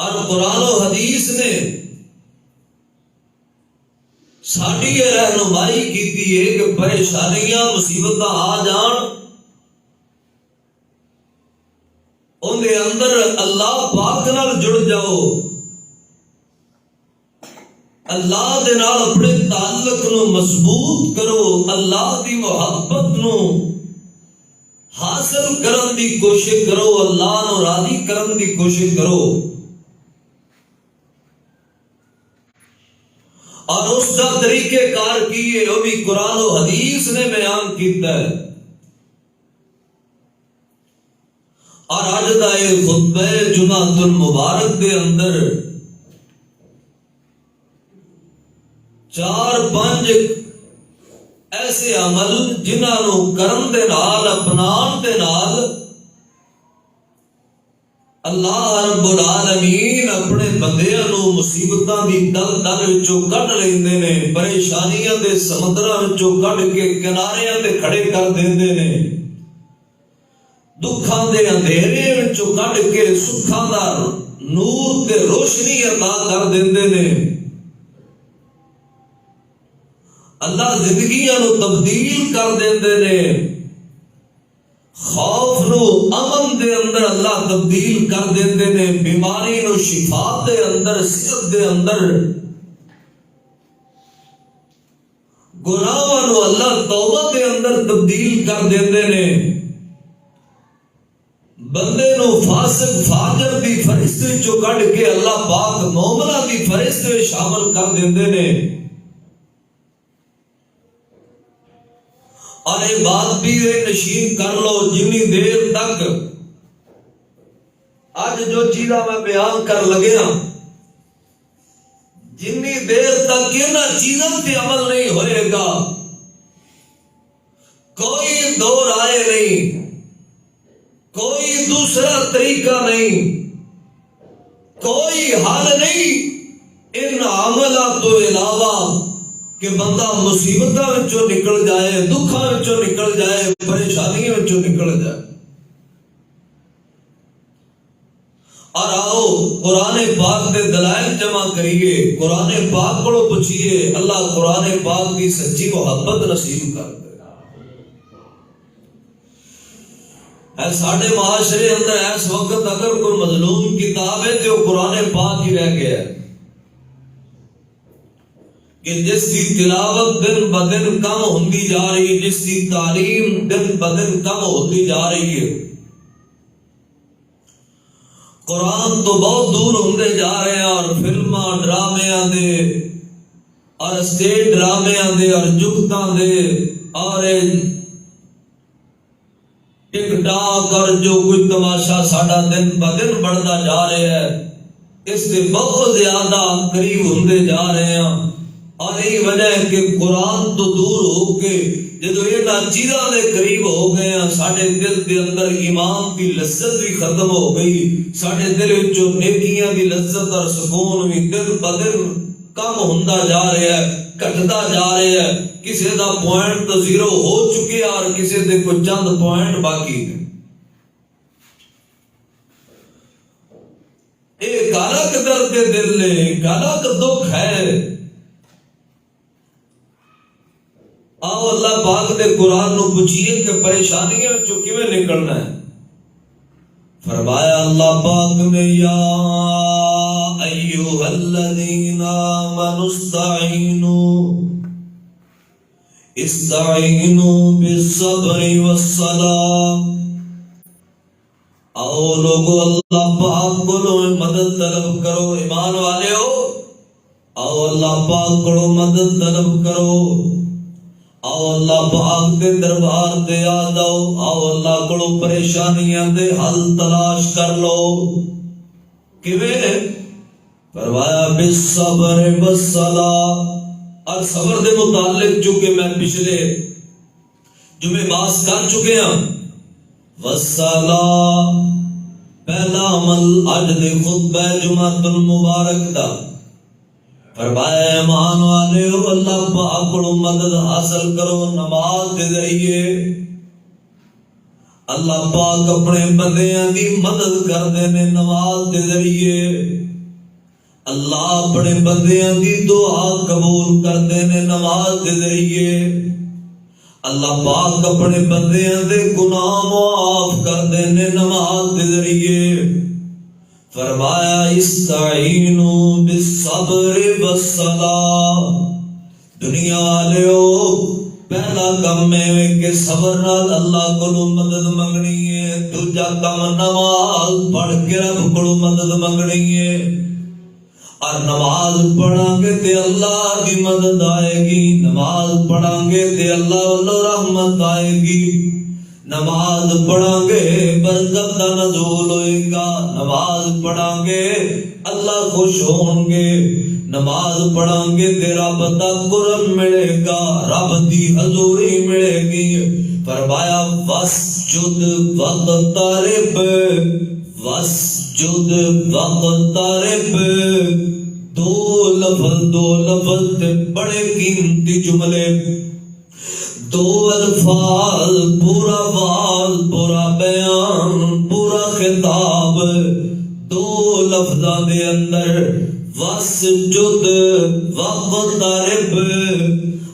اور قرآن و حدیث نے ساڈی یہ رہنمائی کی ہے کہ پریشانیاں مصیبت آ جان اندر اندر اللہ پاک نال جڑ جاؤ، اللہ دے نال اپنے تعلق نو مضبوط کرو، اللہ دی محبت نو حاصل کرن دی کوشش کرو، اللہ نو راضی کرن دی کوشش کرو، اور اس کا طریقہ کار کی ہے وہ بھی قرآن و حدیث نے بیان کیتا ہے۔ اور آج دا یہ خطبہ جمعۃ المبارک کے اندر 4-5 ایسے عمل جنہاں نو کرن دے نال اپنان دے نال اللہ رب العالمین اپنے بندیاں نو مصیبتاں دی دل وچوں کڈ لیندے نے، پریشانیاں دے سمندراں وچوں کڈ کے کناریاں تے کھڑے کر دیندے نے، دکھاں دے اندھیرے وچوں کڈ کے سکھاں دا نور تے روشنی عطا کر دیندے نے۔ اللہ زندگیاں نو تبدیل کر دیندے نے، خوف نو امن دے اندر اللہ تبدیل کر دیندے نے، بیماری نو شفا دے اندر، صحت دے اندر، گناہاں نو اللہ توبہ دے اندر تبدیل کر دیندے نے، بندے نو فاسق فاجر دی فہرست وچوں کڈ کے اللہ پاک مومناں دی فہرست وچ شامل کر دیندے نے۔ اور یہ بات بھی نشین کر لو، جنی دیر تک آج جو چیزاں میں بیان کر لگیا، جنی دیر تک انہاں چیزاں پہ عمل نہیں ہوئے گا، کوئی دو رائے نہیں، کوئی دوسرا طریقہ نہیں، کوئی حل نہیں ان عملات تو علاوہ کہ بندہ مصیبتاں وچوں نکل جائے، دکھاں وچوں نکل جائے، پریشانیاں وچوں نکل جائے۔ اور آؤ قرآن پاک دے دلائل جمع کریے، قرآن پاک کو پوچھیے، اللہ قرآن پاک کی سچی محبت نصیب کر دے۔ ساڈے معاشرے اندر اس وقت اگر کوئی مظلوم کتاب ہے تو قرآن پاک ہی رہ گیا ہے، کہ جس کی تلاوت دن بدن کم ہوندی جا رہی، جس کی تعلیم دن بدن کم ہوتی جا رہی ہے، قرآن تو بہت دور ہوندے جا رہے ہیں، اور فلماں ڈرامیاں دے اور اسٹیج ڈرامیاں دے اور جگتاں دے اور ٹک ٹاک اور جو کوئی تماشا ساڈا دن بدن بڑھتا جا رہا ہے، اس سے بہت زیادہ قریب ہوندے جا رہے ہیں۔ اور یہی وجہ ہے کہ قرآن تو دور ہو کے جدو یہ چیزاں دے قریب ہو گئے ہیں، ساڈے دل دے اندر ایمان کی لذت بھی ختم ہو گئی، ساڈے دل وچوں نیکیاں دی لذت اور سکون بھی دن بدن کم ہوندا جا رہا ہے، گھٹدا جا رہا ہے، کسی دا پوائنٹ تو 0 ہو چکے اور کسی دے کوئی چند پوائنٹ باقی ہیں۔ ایک الگ درد دل ہے، ایک الگ دکھ ہے۔ آؤ اللہ پاک دے قرآن نو پوچھئے کہ پریشانیاں وچوں کیویں نکلنا ہے۔ فرمایا اللہ پاک نے، یا ایھا الذین آمنوا استعینوا بالصبر والصلاۃ۔ آؤ لوگو اللہ پاک کو مدد طلب کرو، ایمان والے ہو، آؤ اللہ پاک کو مدد طلب کرو، آؤ اللہ پاک دے دربار دے آ جاؤ، آؤ اللہ کو پریشانیاں دے حل تلاش کر لو۔ کیویں؟ فرمایا بالصبر والصلاۃ۔ اور صبر دے متعلق چونکہ میں پچھلے جمعے باز کر چکے ہیں، والصلاۃ پہلا عمل اج دے خطبہ جمعۃ المبارک دا۔ فرمایا ایمان والے ہو، اللہ پاک کو مدد حاصل کرو نماز کے ذریعے، اللہ پاک اپنے بندیاں دی مدد کردے نے نماز دے ذریعے اللہ اپنے بندیاں دی دعا قبول کردے نے نماز دے ذریعے اللہ پاک اپنے بندیاں دے گناہ معاف کردے نے نماز دے ذریعے فرمایا استعینوا بالصبر والصلاۃ دنیا والےو پہلا کم ہے کہ صبر نال اللہ کو مدد منگنی ہے دوجا کم نماز پڑھ کے رب کو مدد منگنی ہے اور نماز پڑھیں گے تے اللہ کی مدد آئے گی نماز پڑھیں گے تے اللہ والو رحمت آئے گی نماز پڑھیں گے برکت کا نزول ہوئے گا نماز پڑھیں گے اللہ خوش ہوں گے نماز پڑھیں گے تے رب دا قرب ملے گا رب دی حضوری ملے گی فرمایا واسجد واقترب واسجد واقترب دو لفظ تے بڑے قیمتی جملے دو الفاظ پورا واز پورا بیان پورا خطاب دو لفظاں دے اندر واسجد واقترب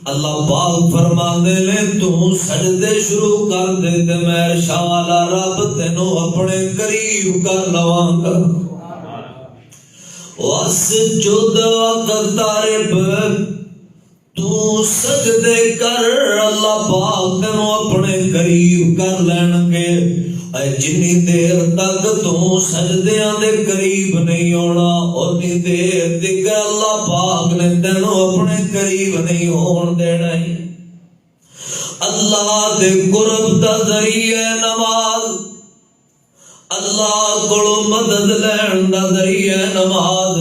اللہ پاک فرماندے نے تو سجدے شروع کر دے تے میں ارشاں والا رب تینوں اپنے قریب کر لواں گا واسجد واقترب تو سجدے کر اللہ پاک تینوں اپنے قریب کر لین گے اے جنی دیر تک تو سجدیاں دے قریب نہیں ہونا اتنی دیر تک اللہ پاک نے تینوں اپنے قریب نہیں ہون دینا اللہ دے قرب دا ذریعہ نماز اللہ کو مدد لین دا ذریعہ نماز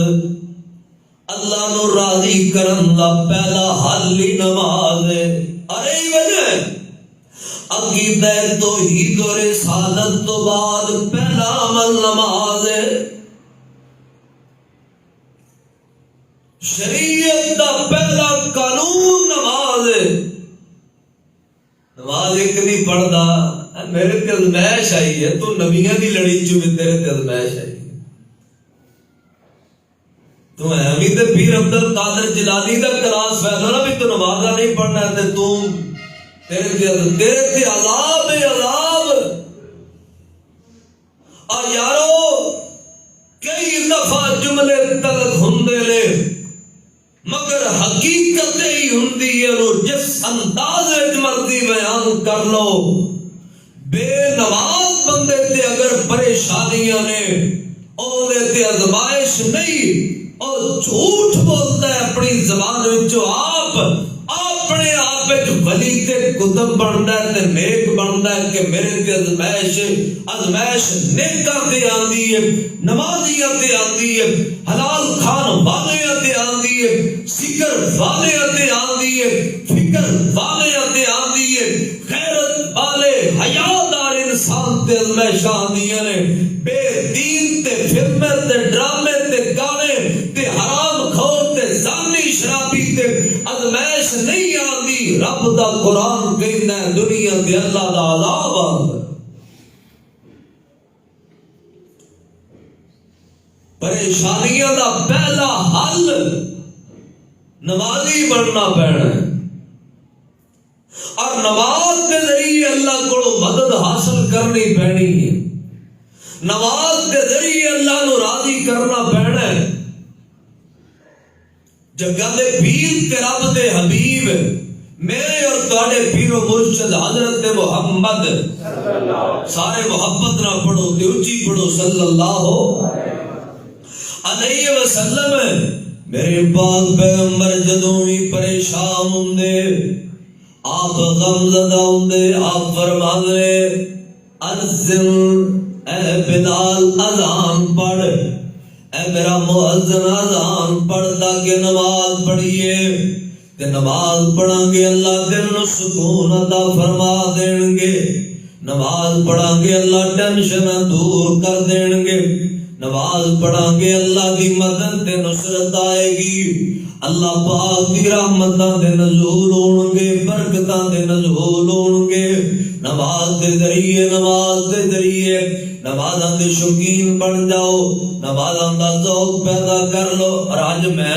اللہ نو راضی کرن دا پہلا حل ہی نماز ہے ارے وجہ عقیدہ توحید و رسالت تو بعد پہلا عمل نماز ہے شریعت دا پہلا قانون نماز ہے نماز ایک نہیں پڑھدا میرے تے ازمائش آئی ہے تو نبیاں دی لڑی چ بھی تیرے تے ازمائش آئی تو حمید پیر عبد القادر جیلانی دا کلاس فیصلہ بھی تو نماز نہیں پڑھنا ہے تے تو تیرے تے عذاب عذاب اور یارو کئی دفعہ جملے تلک ہندے لے مگر حقیقت ہی ہندی ہے جس انداز مرضی بیان کر لو بے نماز بندے تے اگر پریشانیاں نے اونے تے ازمائش نہیں اور جھوٹ بولتا ہے اپنی زبان وچوں آپ اپنے آپ ولی تے کتب بنتا ہے تے نیک بنتا ہے کہ میرے تے ازمائش نیکاں تے آندی ہے نمازیاں تے آندی ہے حلال کھان والیاں تے آندی ہے ذکر والیاں تے آندی ہے فکر والیاں تے آندی ہے غیرت والے حیادار انسان تے ازمائش آندیاں نے بے دین تے فلمیں تے ڈرامے تے گانے تے حرام خور تے زانی شرابی تے ازمائش نہیں آندی رب دا قرآن کہندا ہے دنیا تے اللہ دا عذاب آندا پریشانیاں دا پہلا حل نمازی بننا پینا ہے اور نماز کے ذریعے اللہ کو مدد حاصل کرنی پینی ہے نماز کے ذریعے اللہ نو راضی کرنا پینا ہے جگہ دے پیر تے رب دے حبیب میرے اور تواڈے پیر و مرشد حضرت محمد سارے محبت نہ پڑھو تے اونچی پڑھو صلی اللہ علیہ وسلم میرے پاک پیغمبر جدوں بھی پریشان ہوندے آپ غم زدہ ہوندے آپ فرماندے اذن اے بلال اذان پڑھ اے میرا مؤذن اذان پڑھ تاکہ نماز پڑھیے تے نماز پڑھیں گے اللہ دل نو سکون عطا فرما دین گے نماز پڑھیں گے اللہ ٹینشن دور کر دین گے نماز پڑھیں گے اللہ دی مدد تے نصرت آئے گی اللہ پاک دی رحمتاں دے نزول ہون گے برکتاں دے نزول ہون گے نماز دے ذریعے نماز نمازاں دے شوقین بن جاؤ، نمازاں دا ذوق پیدا کر لو۔ اور اج میں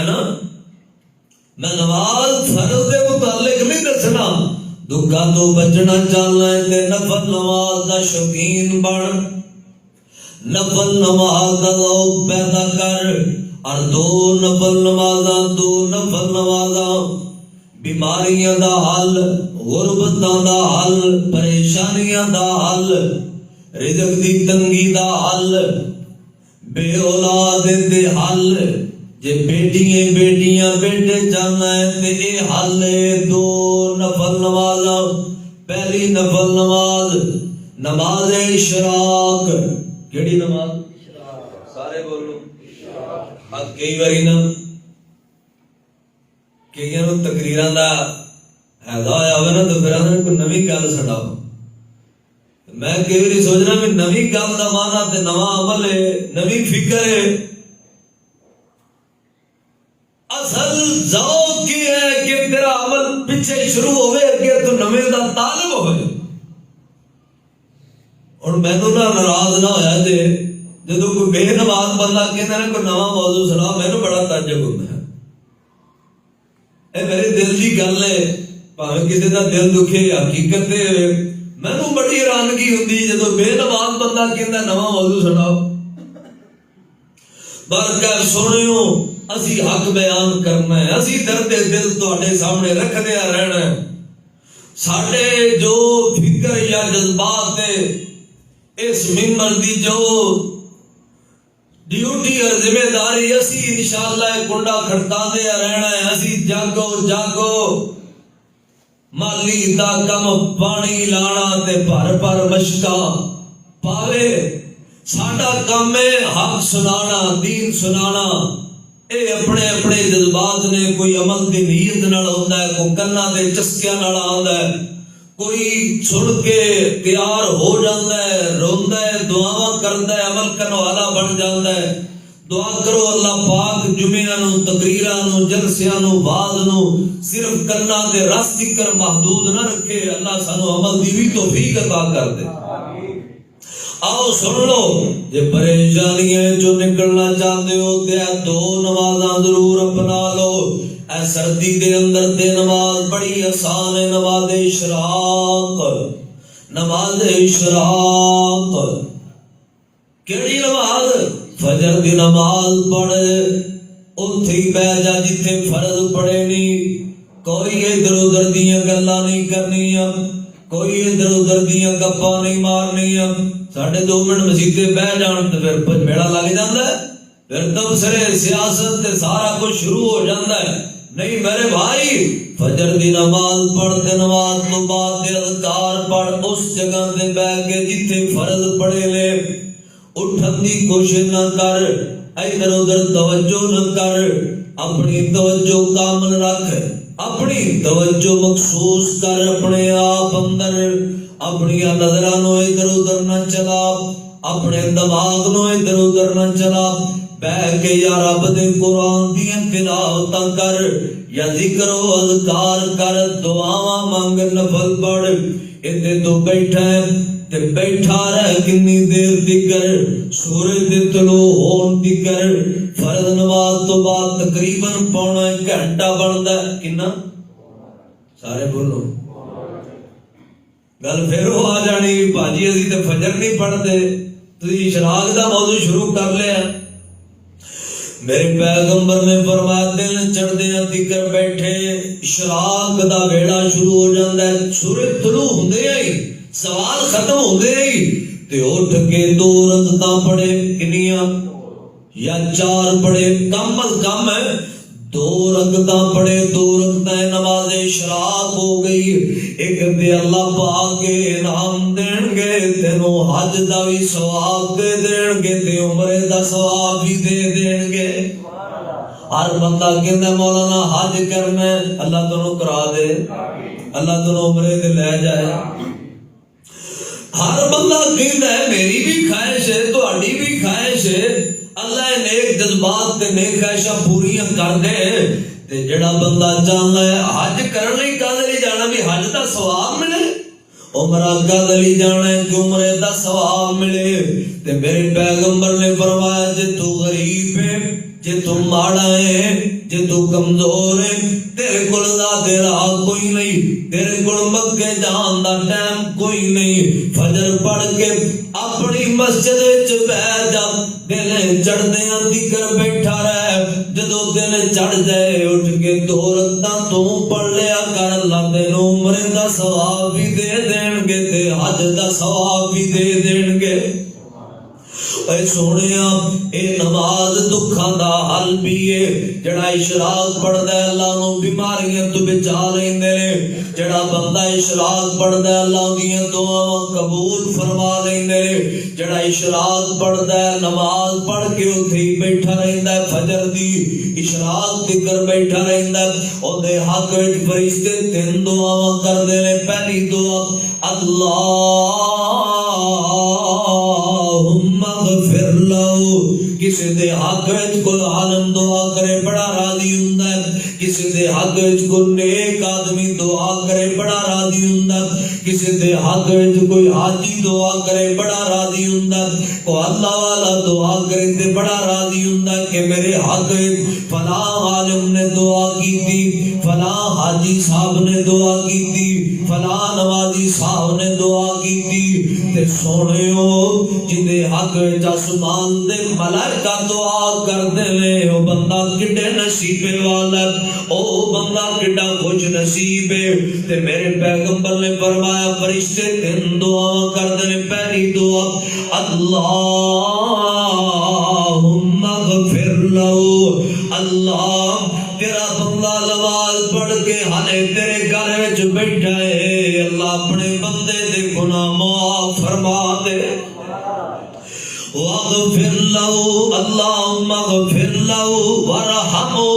نماز فرض دے متعلق نہیں دسنا، دکھاں تو بچنا چاہنا ہے تے نفل نماز دا شوقین بن، نفل نماز دا ذوق پیدا کر۔ اور دو نفل نمازاں بیماریاں دا حل، غربتاں دا حل، پریشانیاں دا حل، رزق دی تنگی دا حل، بے اولاد دے حل، جے بیٹیاں بیٹے جانا ہے تے اے حل ہے۔ دو نفل نمازاں، پہلی نفل نماز اشراق۔ کیڑی نماز؟ سارے بولو۔ کئی باری نا کئیاں نوں تقریراں دا فائدہ ہویا ہوئے نا تو پھر آدھے کوئی نویں گل سناؤ۔ میں کئی باری سوچنا بھی نویں گل دا معنی تے نواں عمل ہے، نویں فکر ہے۔ اصل ذوق یہ ہے کہ تیرا عمل پیچھے شروع ہوئے کہ تو نویں دا طالب ہوئے۔ اور میں نو ناراض نہ ہویا جے جدو کوئی بے نماز بندہ کہنا ہے کوئی نواں موضوع سنا، میں نو بڑا تعجب ہوتا ہے۔ اے میرے دل کی گل ہے، بھاویں کسی دا دل دکھے حقیقت ہے، میں نو بڑی حیرانگی ہوندی جدو بے نماز بندہ کہنا نواں موضوع سناؤ۔ برکہ سنیو، اسی حق بیان کرنا ہے، اسی درد دل تواڈے سامنے رکھدے رہنا ہے۔ ساڈے جو فکر یا جذبات ہے، اس ممبر دی جو ڈیوٹی اور ذمہ داری، اسی انشاءاللہ کنڈا کھڑکا دیا رہنا ہے۔ اسی جاگو مالی دا کم پانی لانا تے پر مشکا پاوے، ساڈا کام ہے حق سنانا، دین سنانا۔ اے اپنے اپنے جذبات نے، کوئی عمل دی نیت نال ہوندا ہے، کوئی کنا دے چسکیاں نال آندا ہے، کوئی سن کے تیار ہو جاتا ہے، روندا ہے، دعاواں کردا ہے، عمل کرن والا بن جاتا ہے۔ دعا کرو اللہ پاک جمعیاں نو، تقریراں نو، جلسیاں نو، واعظ نو صرف کنا دے رس تکر محدود نہ رکھے، اللہ سانو عمل دی بھی توفیق عطا کر دے۔ آؤ سن لو، جے پریشانیاں جو نکلنا چاہتے ہو تے دو نمازاں ضرور اپنا لو۔ اے سردی دے اندر تے نماز بڑی آسان ہے، نماز اشراق۔ نماز اشراق کیڑی نماز؟ فجر دی نماز پڑھ، اتھے ہی بیٹھ جا جتھے فرض پڑے نہیں، کوئی ادھر ادھر دیاں گلاں نہیں کرنیاں، کوئی ادھر ادھر دیاں گپاں نہیں مارنیاں۔ 2.5 منٹ مسیتے بہ جان تو پھر میڑا لگ جاتا ہے، پھر تبصرے سیاست تے سارا کچھ شروع ہو جاتا ہے۔ نہیں میرے بھائی، فجر دی نماز پڑھ تے نماز تو بعد دے اذکار پڑھ، اس جگہ تے بیٹھ کے جتھے فرض پڑے لے، اٹھن دی کوشش نہ کر، ادھر ادھر توجہ نہ کر، اپنی توجہ کامل رکھ، اپنی توجہ مخصوص کر اپنے آپ اندر، اپنی نظراں نو ادھر ادھر نہ چلا، اپنے دماغ نو ادھر ادھر نہ چلا، بیٹھ کے یا رب دے قرآن دی تلاوتاں کر، یا ذکر و اذکار کر، دعاواں مانگ، نفل پڑھ۔ اتنے تو بیٹھا ہے تے بیٹھا رہ کنی دیر تکر، سورج دے طلوع ہون تکر، فرض نماز تو بعد تقریباً پونا 1 گھنٹہ بندا ہے۔ کنا؟ سارے بولو۔ گل پھر وہ آ جانی باجی اسی تے فجر نہیں پڑھتے، تسی اشراق دا موضوع شروع کر لیا۔ میرے پیغمبر نے فرمایا دن چڑھدیاں تکر بیٹھے، اشراق دا ویڑا شروع ہو جاندا ہے، سورج طلوع ہوندے ہی سوال ختم ہوندے ہی تے اٹھ کے 2 رکعتاں پڑھے، کنیاں؟ یا 4 پڑھے، کم از کم 2 رکعتاں پڑھے، 2 رکعتیں نماز اشراق ہو گئی۔ ایک تے اللہ پاک انعام دین گے، تینوں حج دا بھی ثواب دے دین گے تے عمرے دا ثواب بھی دے دین گے۔ ہر بندہ کہندا مولانا حج کرنا ہے، اللہ تینوں کرا دے، اللہ تینوں عمرے تے لے جائے۔ ہر بندہ کہندا ہے میری بھی خواہش ہے، تہاڈی بھی خواہش ہے، اللہ نیک جذبات تے نیک خواہشاں پوریاں کر دے۔ تے جڑا بندہ چاہندا ہے حج کرن لئی کدے نہیں جانا بھی حج دا ثواب ملے، عمرہ کد لی جانا ہے کہ عمرے دا ثواب ملے. تے میرے پیغمبر نے فرمایا جے تو غریب ہے، جے تو ماڑا ہے، جے تو کمزور ہے، تیرے کول ذات راہ کوئی نہیں، تیرے کول مکے جان دا ٹائم کوئی نہیں، فجر پڑھ کے اپنی مسجد وچ بیٹھ جا، دن چڑھدیاں تیکر بیٹھا رہ، جدو دن چڑھ جائے اٹھ کے 2 رکعتاں تو پڑھ لیا کر. اللہ تینوں عمرے دا ثواب بھی دے دین گے تے حج دا ثواب بھی دے دین گے. اے سونیا اے نماز دکھاں دا حل بھی ہے. جڑا اشراق پڑھدا ہے اللہ نو بیماریاں تو بچا لیندے نے. جڑا بندہ اشراق پڑھدا ہے اللہ دیاں دعاواں قبول فرما لیندے نے. جڑا اشراق پڑھدا ہے نماز پڑھ کے اوتھے ہی بیٹھا رہندا ہے، فجر دی اشراق تکر بیٹھا رہندا ہے. اودے حق وچ فرشتے 3 دعاواں کردے نے. پہلی دعا اغفر لو. کسی دے حق وچ کوئی عالم دعا کرے بڑا راضی ہوندا ہے. کسی دے حق وچ کوئی نیک آدمی دعا کرے بڑا راضی ہوندا ہے. کسی دے حق وچ کوئی حاجی دعا کرے بڑا راضی ہوندا ہے. کوئی اللہ والا دعا کرے تے بڑا راضی ہوندا ہے کہ میرے حق وچ فلاں عالم نے دعا کیتی، فلاں حاجی صاحب نے دعا کیتی، فلاں نمازی صاحب نے دعا کیتی. تے سونیو جدے حق وچ آسمان دے ملائکہ دعا کردے نے، او بندہ کڈے نصیبے والا، او بندہ کڈا خوش نصیب ہے. تے میرے پیغمبر نے فرمایا فرشتے 3 دعا کردے نے. پہلی دعا اللہم اغفر لو. اللہ تیرا بندہ نماز پڑھ کے ہلے تیرے گھر وچ بیٹھا ہے، اللہ اپنے بندے دے گناہ معاف فرما دے. واغفر له اللهم اغفر له وارحمه.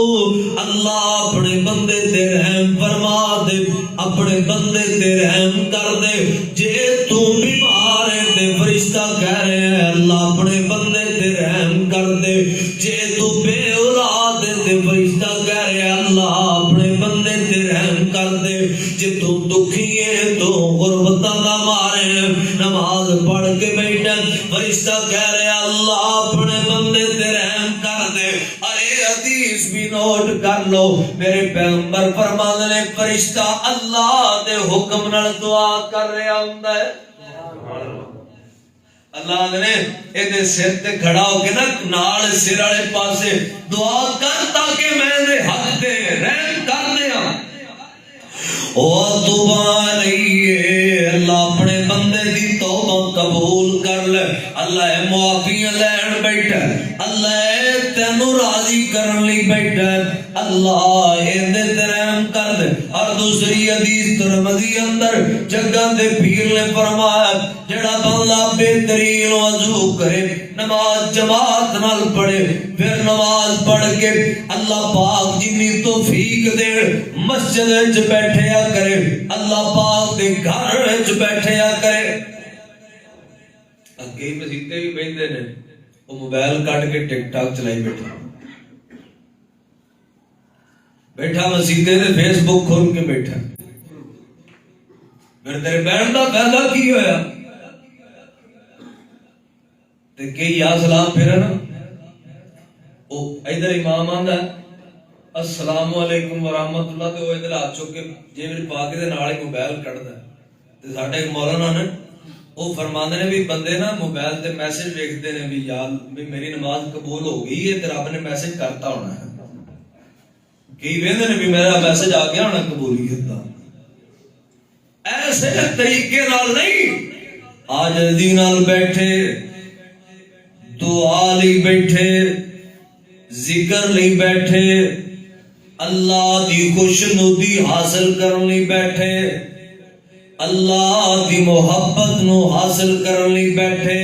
اللہ اپنے بندے تے رحم فرما دے، اپنے بندے تے رحم کر دے. جے تو بیمار ہے تے فرشتہ کہہ رہے ہیں اللہ اپنے بندے تے رحم کر دے. جے تو بے اولاد ہے تے فرشتہ کہہ رہے ہیں اللہ اپنے بندے تے رحم کر دے. جے تو دکھی ہے تو غربتاں دا مارے نماز پڑھ کے بیٹھا، فرشتہ کہہ رہے اللہ اپنے بندے تے رحم کر دے. ارے حدیث بھی نوٹ کر لو، میرے پیغمبر فرماندے نے فرشتہ اللہ دے حکم نال دعا کر رہا ہوندا ہے. اللہ نے اے سر تے کھڑا ہو کے نا نال سر والے پاسے دعا کر تاکہ میں دے حق تے رحم کر دیا. او توبہ علیہ، اللہ اپنے بندے دی توبہ قبول کر لے. اللہ معافیاں لین بیٹھا، اللہ تینوں راضی کرن لئی بیٹھا، اللہ ایندے تے رحم کر دے. اور دوسری حدیث ترمذی اندر جگہ دے پیر نے فرمایا جڑا بندہ بہترین وضو کرے، نماز جماعت نال پڑھے، پھر نماز پڑھ کے اللہ پاک جنی توفیق دے مسجد وچ بیٹھیا کرے، اللہ پاک دے گھر وچ بیٹھیا کرے. کئی مسیطے بھی بیٹھتے ہیں وہ موبائل کٹ کے ٹک ٹاک چلائی بیٹھا مسیطے سے فیس بک کھول کے بیٹھا. پھر تیرے بہن کا فائدہ کی ہویا تے کئی یا سلام پھر نا وہ ادھر امام آندا السلام علیکم ورحمۃ اللہ تے وہ ادھر ہاتھ چک کے جیب پا کے نال ہی موبائل کڈدا تے ساڈے ایک مولانا نے وہ فرماندے نے بھی بندے نا موبائل تے میسج ویکھدے نے بھی یار بھی میری نماز قبول ہو گئی ہے تے رب نے میسج کرتا ہونا ہے. کئی ویندے نے بھی میرا میسج آ گیا ہونا قبولیت دا. ایسے طریقے نال نہیں، عاجزی نال بیٹھے، دعا لئی بیٹھے، ذکر لئی بیٹھے، اللہ دی خوشنودی حاصل کرن لئی بیٹھے، اللہ دی محبت نو حاصل کرن لئی بیٹھے،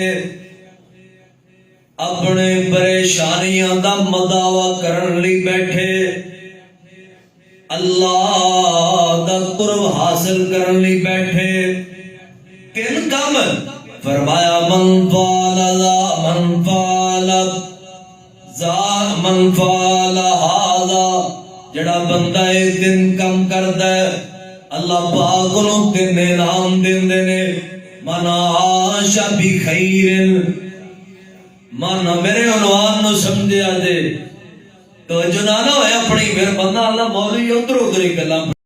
اپنے پریشانیاں دا مداوا کرن لئی بیٹھے، اللہ دا قرب حاصل کرن لئی بیٹھے. 3 کام فرمایا من فعل هذا، جڑا بندہ 3 کم کردا ہے اللہ پاک انہوں تین انعام دیندے نے من عاش بخیر من میرے عنوان نو سمجھے آجے تو جنانہ ہوئے اپنی پھر بندہ اللہ مولوی ادھر ادھر گلا